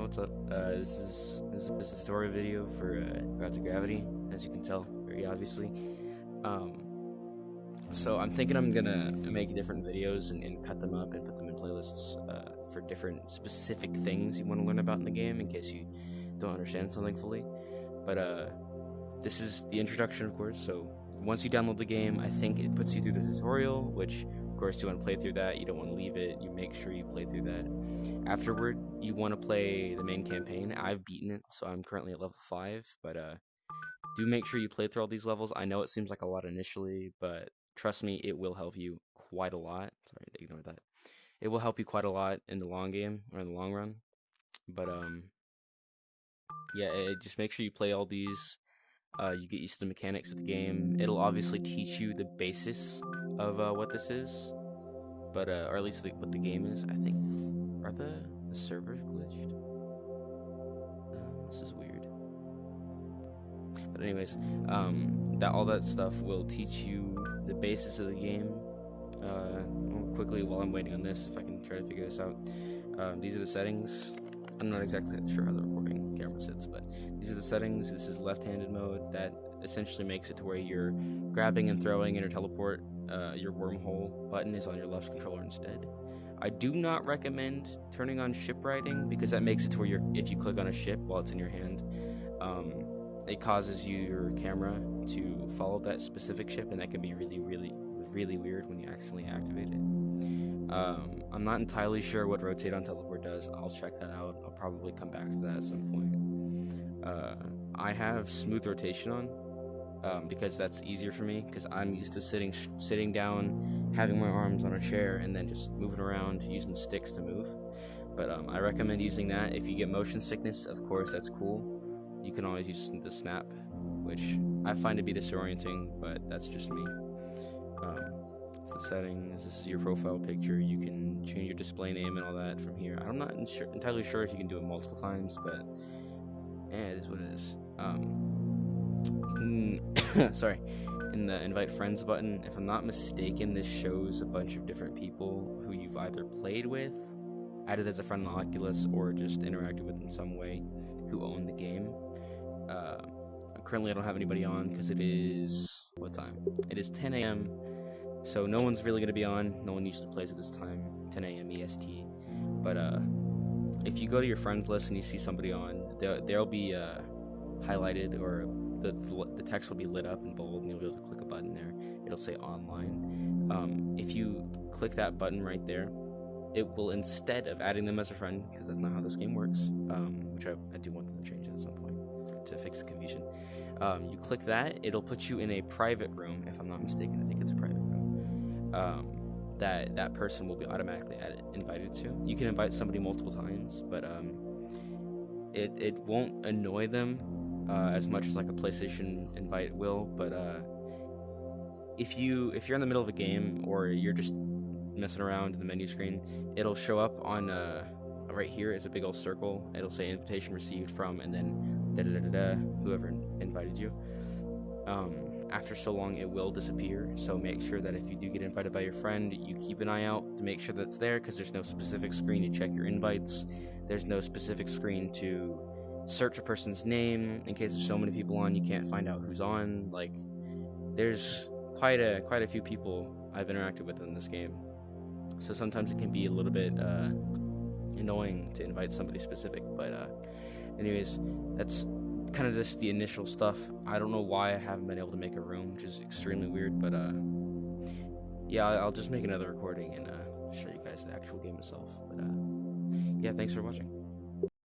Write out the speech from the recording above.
what's up? This is a tutorial video for Gods of Gravity, as you can tell, very obviously. So I'm thinking I'm gonna make different videos and cut them up and put them in playlists for different specific things you want to learn about in the game, in case you don't understand something fully. But this is the introduction, of course. So once you download the game, I think it puts you through the tutorial, which of course you want to play through that. You don't want to leave it. You make sure you play through that. Afterward, you want to play the main campaign. I've beaten it, so I'm currently at level 5, but do make sure you play through all these levels. I know it seems like a lot initially, but trust me, it will help you quite a lot. Sorry, ignore that. It will help you quite a lot in the long game, or in the long run. But yeah, just make sure you play all these. You get used to the mechanics of the game. It'll obviously teach you the basis of what this is, but or at least what the game is. I think are the servers glitched? This is weird. But anyways, all that stuff will teach you the basis of the game. Quickly, while I'm waiting on this, if I can try to figure this out. These are the settings. I'm not exactly sure how the recording camera sits, but these are the settings. This is left-handed mode. That essentially makes it to where you're grabbing and throwing in your teleport. Your wormhole button is on your left controller instead. I do not recommend turning on ship riding, because that makes it to where if you click on a ship while it's in your hand, it causes your camera to follow that specific ship, and that can be really weird when you accidentally activate it. I'm not entirely sure what rotate on teleport does. I'll check that out. I'll probably come back to that at some point. I have smooth rotation on because that's easier for me, because I'm used to sitting down, having my arms on a chair, and then just moving around using sticks to move. But I recommend using that. If you get motion sickness, of course, that's cool. You can always use the snap, which I find to be disorienting, but that's just me. The settings, this is your profile picture. You can change your display name and all that from here. I'm not entirely sure if you can do it multiple times, but it is what it is. Sorry, in the invite friends button, if I'm not mistaken, this shows a bunch of different people who you've either played with, added as a friend on Oculus, or just interacted with in some way, who own the game. Currently I don't have anybody on because it is, what time? It is 10 a.m. So no one's really going to be on. No one usually plays at this time, 10 a.m. EST. But if you go to your friends list and you see somebody on, they'll be highlighted, or the text will be lit up in bold, and you'll be able to click a button there. It'll say online. If you click that button right there, it will, instead of adding them as a friend, because that's not how this game works, which I do want them to change at some point to fix the confusion. You click that, it'll put you in a private room. If I'm not mistaken, I think it's a private room. That person will be automatically invited to. You can invite somebody multiple times, but it won't annoy them as much as like a PlayStation invite will. But if you're in the middle of a game, or you're just messing around in the menu screen, it'll show up on right here is a big old circle. It'll say invitation received from, and then whoever invited you. After so long, it will disappear, so make sure that if you do get invited by your friend, you keep an eye out to make sure that's there, because there's no specific screen to check your invites. There's no specific screen to search a person's name in case there's so many people on you can't find out who's on. Like, there's quite a few people I've interacted with in this game, so sometimes it can be a little bit annoying to invite somebody specific. But anyways, that's kind of just the initial stuff. I don't know why I haven't been able to make a room, which is extremely weird, but yeah, I'll just make another recording and show you guys the actual game itself. But yeah, thanks for watching.